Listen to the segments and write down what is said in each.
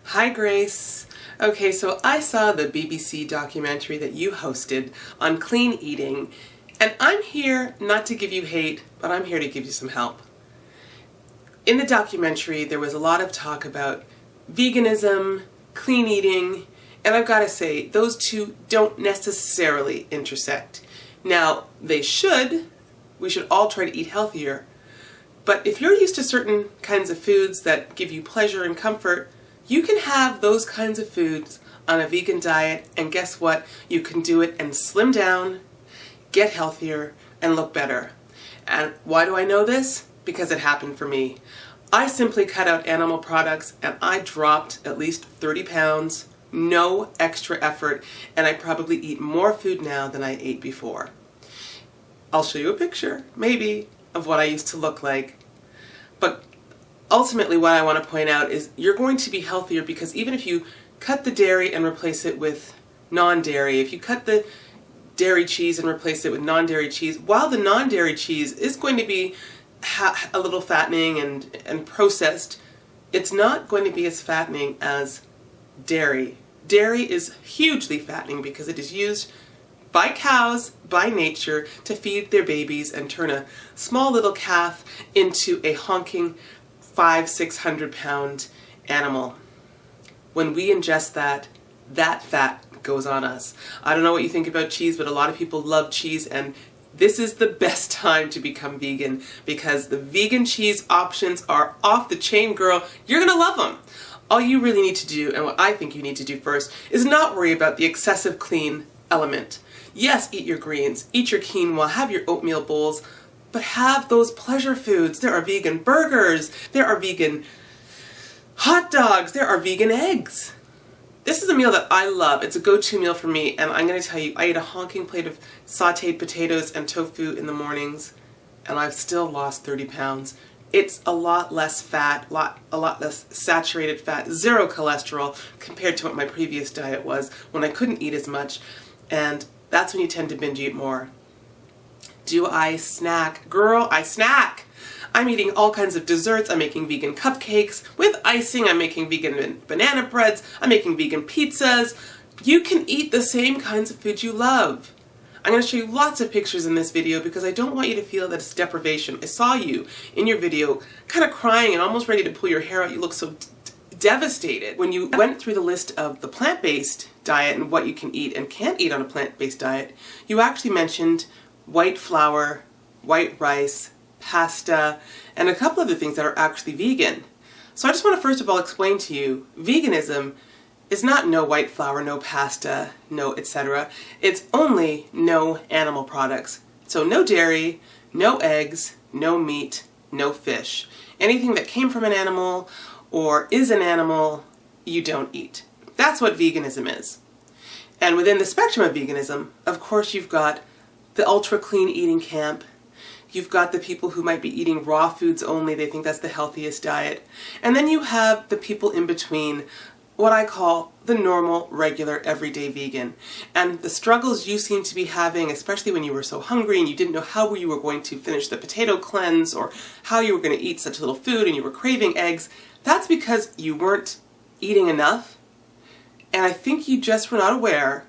Hi, Grace. Okay, so I saw the BBC documentary that you hosted on clean eating, and I'm here not to give you hate, but I'm here to give you some help. In the documentary, there was a lot of talk about veganism, clean eating, and I've got to say, those two don't necessarily intersect. Now, they should. We should all try to eat healthier. But if you're used to certain kinds of foods that give you pleasure and comfort, you can have those kinds of foods on a vegan diet, and guess what? You can do it and slim down, get healthier, and look better. And why do I know this? Because it happened for me. I simply cut out animal products and I dropped at least 30 pounds, no extra effort, and I probably eat more food now than I ate before. I'll show you a picture, maybe, of what I used to look like. But ultimately what I want to point out is you're going to be healthier because even if you cut the dairy and replace it with non-dairy, if you cut the dairy cheese and replace it with non-dairy cheese, while the non-dairy cheese is going to be a little fattening and processed, it's not going to be as fattening as dairy. Dairy is hugely fattening because it is used by cows, by nature, to feed their babies and turn a small little calf into a honking 500-600 pound animal. When we ingest that fat goes on us. I don't know what you think about cheese, but a lot of people love cheese, and this is the best time to become vegan because the vegan cheese options are off the chain, girl. You're gonna love them. All you really need to do, and what I think you need to do first, is not worry about the excessive clean element. Yes, eat your greens, eat your quinoa, have your oatmeal bowls, but have those pleasure foods. There are vegan burgers, there are vegan hot dogs, there are vegan eggs. This is a meal that I love. It's a go-to meal for me, and I'm going to tell you, I eat a honking plate of sauteed potatoes and tofu in the mornings, and I've still lost 30 pounds. It's a lot less fat, a lot less saturated fat, zero cholesterol compared to what my previous diet was when I couldn't eat as much, and that's when you tend to binge eat more. Do I snack? Girl, I snack! I'm eating all kinds of desserts. I'm making vegan cupcakes with icing. I'm making vegan banana breads. I'm making vegan pizzas. You can eat the same kinds of food you love. I'm going to show you lots of pictures in this video because I don't want you to feel that it's deprivation. I saw you in your video kind of crying and almost ready to pull your hair out. You look so devastated. When you went through the list of the plant-based diet and what you can eat and can't eat on a plant-based diet, you actually mentioned white flour, white rice, pasta, and a couple other things that are actually vegan. So I just want to first of all explain to you, veganism is not no white flour, no pasta, no etc. It's only no animal products. So no dairy, no eggs, no meat, no fish. Anything that came from an animal or is an animal, you don't eat. That's what veganism is. And within the spectrum of veganism, of course you've got the ultra clean eating camp. You've got the people who might be eating raw foods only. They think that's the healthiest diet. And then you have the people in between, what I call the normal, regular, everyday vegan. And the struggles you seem to be having, especially when you were so hungry and you didn't know how you were going to finish the potato cleanse or how you were going to eat such little food and you were craving eggs, that's because you weren't eating enough. And I think you just were not aware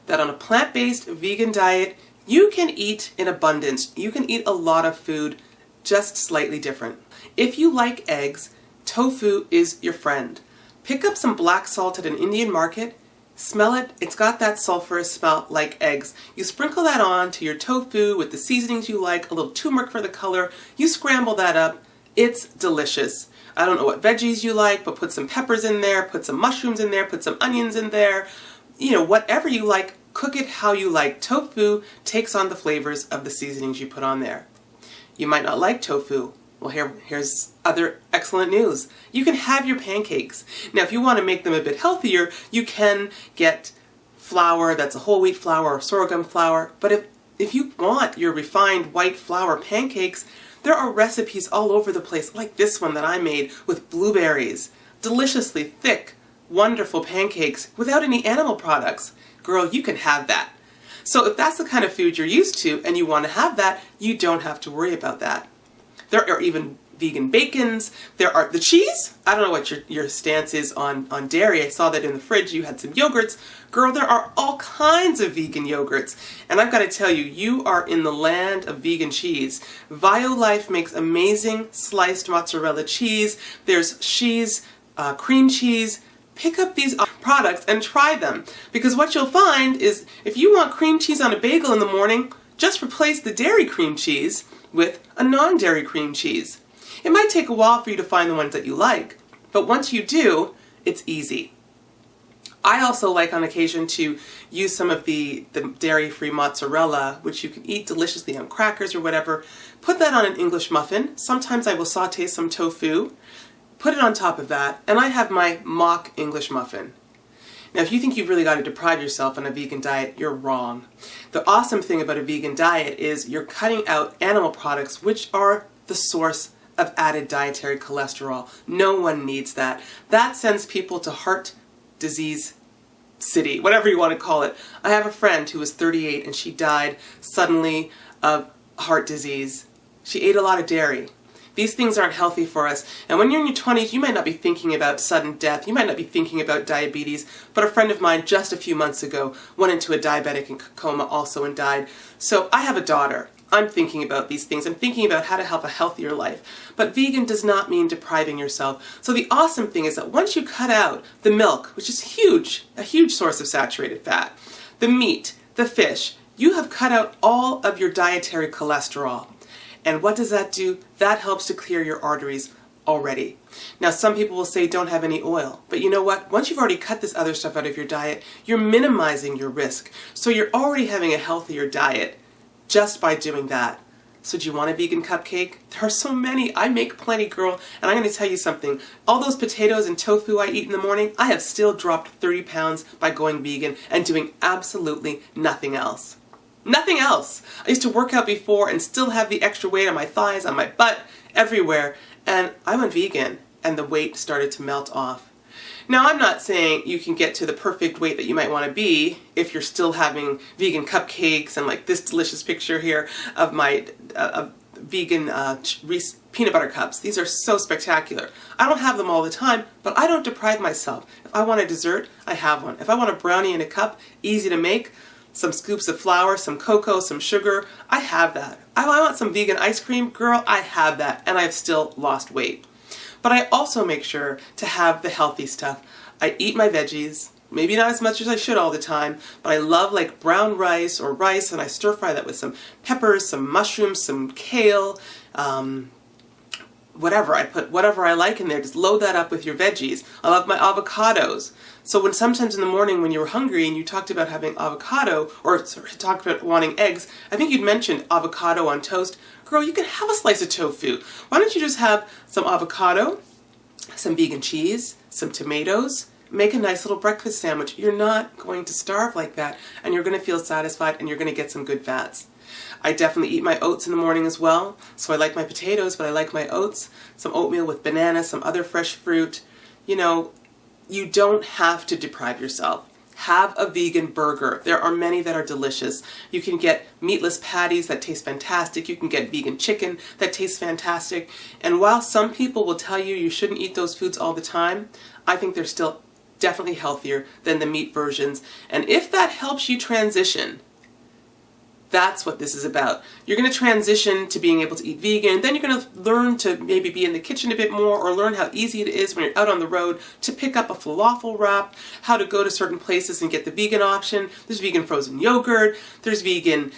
that on a plant-based vegan diet, you can eat in abundance. You can eat a lot of food, just slightly different. If you like eggs, tofu is your friend. Pick up some black salt at an Indian market, smell it, it's got that sulfurous smell like eggs. You sprinkle that on to your tofu with the seasonings you like, a little turmeric for the color, you scramble that up, it's delicious. I don't know what veggies you like, but put some peppers in there, put some mushrooms in there, put some onions in there, whatever you like. Cook it how you like. Tofu takes on the flavors of the seasonings you put on there. You might not like tofu. Well, here's other excellent news. You can have your pancakes. Now, if you want to make them a bit healthier, you can get flour that's a whole wheat flour or sorghum flour. But if you want your refined white flour pancakes, there are recipes all over the place, like this one that I made with blueberries. Deliciously thick, wonderful pancakes without any animal products. Girl, you can have that. So if that's the kind of food you're used to and you want to have that, you don't have to worry about that. There are even vegan bacons. There are the cheese. I don't know what your stance is on dairy. I saw that in the fridge you had some yogurts. Girl, there are all kinds of vegan yogurts. And I've got to tell you, you are in the land of vegan cheese. Violife makes amazing sliced mozzarella cheese. There's cheese, cream cheese. Pick up these products and try them. Because what you'll find is if you want cream cheese on a bagel in the morning, just replace the dairy cream cheese with a non-dairy cream cheese. It might take a while for you to find the ones that you like, but once you do, it's easy. I also like on occasion to use some of the dairy-free mozzarella, which you can eat deliciously on crackers or whatever. Put that on an English muffin. Sometimes I will saute some tofu, put it on top of that, and I have my mock English muffin. Now, if you think you've really got to deprive yourself on a vegan diet, you're wrong. The awesome thing about a vegan diet is you're cutting out animal products, which are the source of added dietary cholesterol. No one needs that. That sends people to heart disease city, whatever you want to call it. I have a friend who was 38 and she died suddenly of heart disease. She ate a lot of dairy. These things aren't healthy for us. And when you're in your 20s, you might not be thinking about sudden death. You might not be thinking about diabetes. But a friend of mine just a few months ago went into a diabetic coma also and died. So I have a daughter. I'm thinking about these things. I'm thinking about how to have a healthier life. But vegan does not mean depriving yourself. So the awesome thing is that once you cut out the milk, which is huge, a huge source of saturated fat, the meat, the fish, you have cut out all of your dietary cholesterol. And what does that do? That helps to clear your arteries already. Now, some people will say don't have any oil. But you know what? Once you've already cut this other stuff out of your diet, you're minimizing your risk. So you're already having a healthier diet just by doing that. So do you want a vegan cupcake? There are so many. I make plenty, girl. And I'm going to tell you something. All those potatoes and tofu I eat in the morning, I have still dropped 30 pounds by going vegan and doing absolutely nothing else. Nothing else. I used to work out before and still have the extra weight on my thighs, on my butt, everywhere. And I went vegan and the weight started to melt off. Now, I'm not saying you can get to the perfect weight that you might want to be if you're still having vegan cupcakes and like this delicious picture here of my vegan peanut butter cups. These are so spectacular. I don't have them all the time, but I don't deprive myself. If I want a dessert, I have one. If I want a brownie in a cup, easy to make, some scoops of flour, some cocoa, some sugar, I have that. I want some vegan ice cream, girl, I have that, and I've still lost weight. But I also make sure to have the healthy stuff. I eat my veggies, maybe not as much as I should all the time, but I love like brown rice or rice, and I stir fry that with some peppers, some mushrooms, some kale, whatever. I put whatever I like in there. Just load that up with your veggies. I love my avocados. So when sometimes in the morning when you were hungry and you talked about having avocado, or talked about wanting eggs, I think you'd mentioned avocado on toast. Girl, you can have a slice of tofu. Why don't you just have some avocado, some vegan cheese, some tomatoes, make a nice little breakfast sandwich. You're not going to starve like that, and you're going to feel satisfied, and you're going to get some good fats. I definitely eat my oats in the morning as well. So I like my potatoes, but I like my oats, some oatmeal with banana, some other fresh fruit. You know, you don't have to deprive yourself. Have a vegan burger. There are many that are delicious. You can get meatless patties that taste fantastic. You can get vegan chicken that tastes fantastic. And while some people will tell you you shouldn't eat those foods all the time, I think they're still definitely healthier than the meat versions. And if that helps you transition, that's what this is about. You're going to transition to being able to eat vegan, then you're going to learn to maybe be in the kitchen a bit more, or learn how easy it is when you're out on the road to pick up a falafel wrap, how to go to certain places and get the vegan option. There's vegan frozen yogurt, there's vegan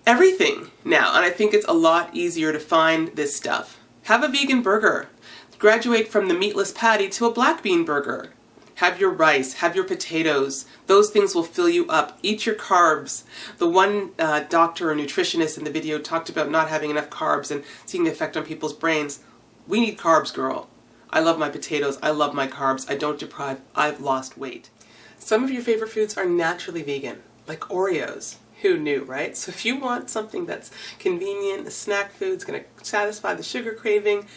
everything now, and I think it's a lot easier to find this stuff. Have a vegan burger. Graduate from the meatless patty to a black bean burger. Have your rice, have your potatoes. Those things will fill you up. Eat your carbs. The one doctor or nutritionist in the video talked about not having enough carbs and seeing the effect on people's brains. We need carbs, girl. I love my potatoes. I love my carbs. I don't deprive. I've lost weight. Some of your favorite foods are naturally vegan, like Oreos. Who knew, right? So if you want something that's convenient, a snack food, it's going to satisfy the sugar craving,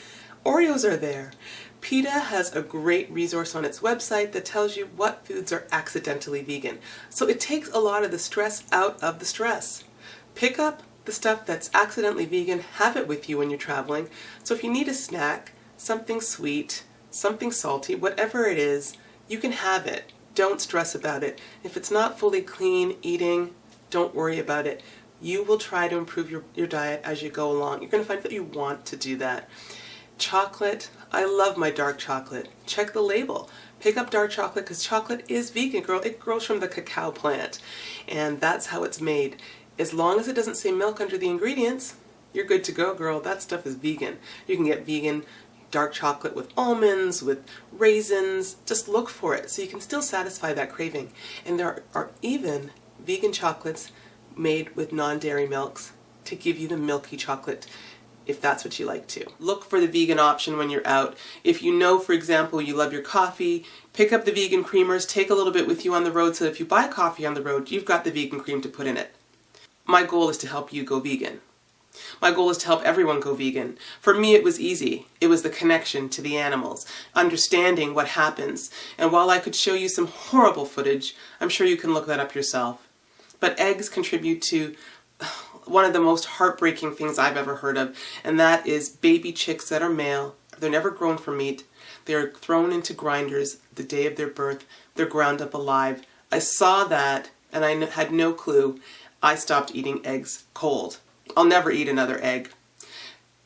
Oreos are there. PETA has a great resource on its website that tells you what foods are accidentally vegan. So it takes a lot of the stress out of the stress. Pick up the stuff that's accidentally vegan, have it with you when you're traveling. So if you need a snack, something sweet, something salty, whatever it is, you can have it. Don't stress about it. If it's not fully clean eating, don't worry about it. You will try to improve your diet as you go along. You're going to find that you want to do that. Chocolate, I love my dark chocolate. Check the label. Pick up dark chocolate because chocolate is vegan, girl. It grows from the cacao plant, and that's how it's made. As long as it doesn't say milk under the ingredients, you're good to go, girl. That stuff is vegan. You can get vegan dark chocolate with almonds, with raisins. Just look for it so you can still satisfy that craving. And there are even vegan chocolates made with non-dairy milks to give you the milky chocolate if that's what you like to. Look for the vegan option when you're out. If you know, for example, you love your coffee, pick up the vegan creamers, take a little bit with you on the road so that if you buy coffee on the road, you've got the vegan cream to put in it. My goal is to help you go vegan. My goal is to help everyone go vegan. For me, it was easy. It was the connection to the animals, understanding what happens. And while I could show you some horrible footage, I'm sure you can look that up yourself. But eggs contribute to one of the most heartbreaking things I've ever heard of, and that is baby chicks that are male. They're never grown for meat. They're thrown into grinders the day of their birth. They're ground up alive. I saw that, and I had no clue. I stopped eating eggs cold. I'll never eat another egg.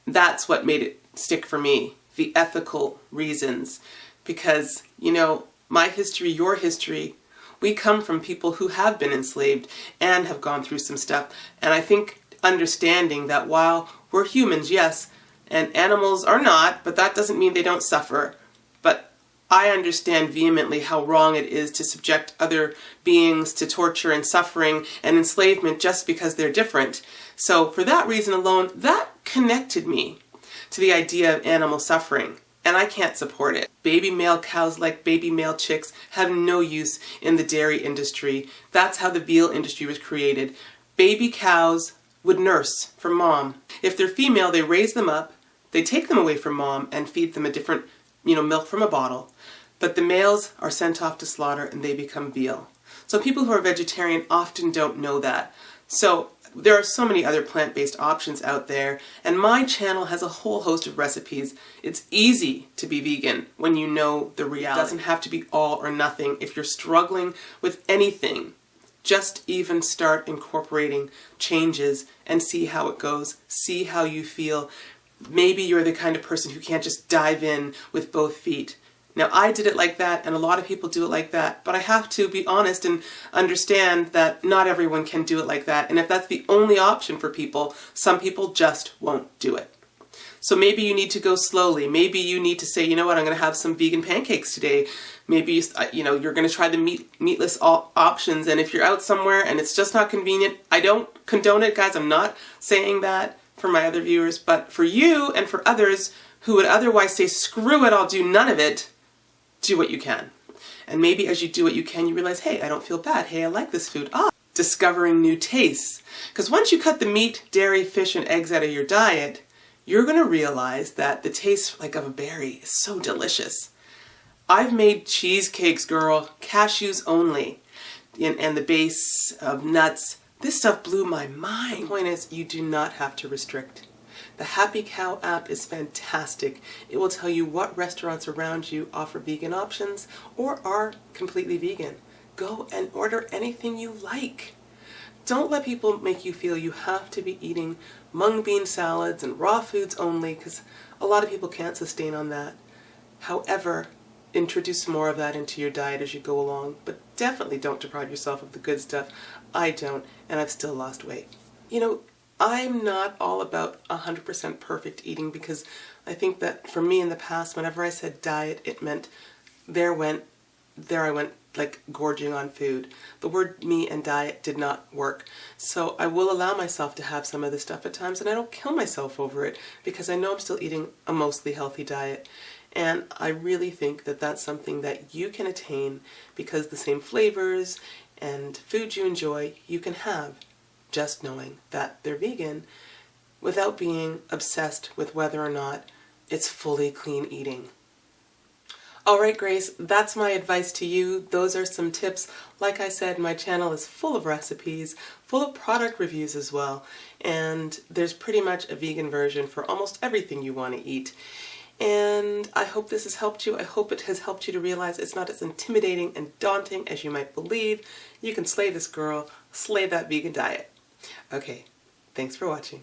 That's what made it stick for me, the ethical reasons. Because, you know, my history, your history, we come from people who have been enslaved and have gone through some stuff. And I think understanding that while we're humans, yes, and animals are not, but that doesn't mean they don't suffer. But I understand vehemently how wrong it is to subject other beings to torture and suffering and enslavement just because they're different. So for that reason alone, that connected me to the idea of animal suffering. And I can't support it. Baby male cows like baby male chicks have no use in the dairy industry. That's how the veal industry was created. Baby cows would nurse for mom. If they're female, they raise them up, they take them away from mom and feed them a different, milk from a bottle. But the males are sent off to slaughter and they become veal. So people who are vegetarian often don't know that. So there are so many other plant-based options out there, and my channel has a whole host of recipes. It's easy to be vegan when you know the reality. It doesn't have to be all or nothing. If you're struggling with anything, just even start incorporating changes and see how it goes. See how you feel. Maybe you're the kind of person who can't just dive in with both feet. Now, I did it like that, and a lot of people do it like that, but I have to be honest and understand that not everyone can do it like that, and if that's the only option for people, some people just won't do it. So maybe you need to go slowly. Maybe you need to say, you know what, I'm going to have some vegan pancakes today. Maybe, you're going to try the meatless options, and if you're out somewhere and it's just not convenient, I don't condone it, guys. I'm not saying that for my other viewers, but for you and for others who would otherwise say, screw it, I'll do none of it, do what you can. And maybe as you do what you can, you realize, hey, I don't feel bad. Hey, I like this food. Discovering new tastes. Because once you cut the meat, dairy, fish, and eggs out of your diet, you're going to realize that the taste of a berry is so delicious. I've made cheesecakes, girl, cashews only, and the base of nuts. This stuff blew my mind. The point is, you do not have to restrict. The Happy Cow app is fantastic. It will tell you what restaurants around you offer vegan options or are completely vegan. Go and order anything you like. Don't let people make you feel you have to be eating mung bean salads and raw foods only, because a lot of people can't sustain on that. However, introduce more of that into your diet as you go along, but definitely don't deprive yourself of the good stuff. I don't, and I've still lost weight. I'm not all about 100% perfect eating, because I think that for me in the past, whenever I said diet, it meant there I went like gorging on food. The word me and diet did not work. So I will allow myself to have some of this stuff at times, and I don't kill myself over it because I know I'm still eating a mostly healthy diet. And I really think that that's something that you can attain, because the same flavors and food you enjoy, you can have, just knowing that they're vegan without being obsessed with whether or not it's fully clean eating. Alright, Grace, that's my advice to you. Those are some tips. Like I said, my channel is full of recipes, full of product reviews as well, and there's pretty much a vegan version for almost everything you want to eat. And I hope this has helped you. I hope it has helped you to realize it's not as intimidating and daunting as you might believe. You can slay this girl, slay that vegan diet. Okay, thanks for watching.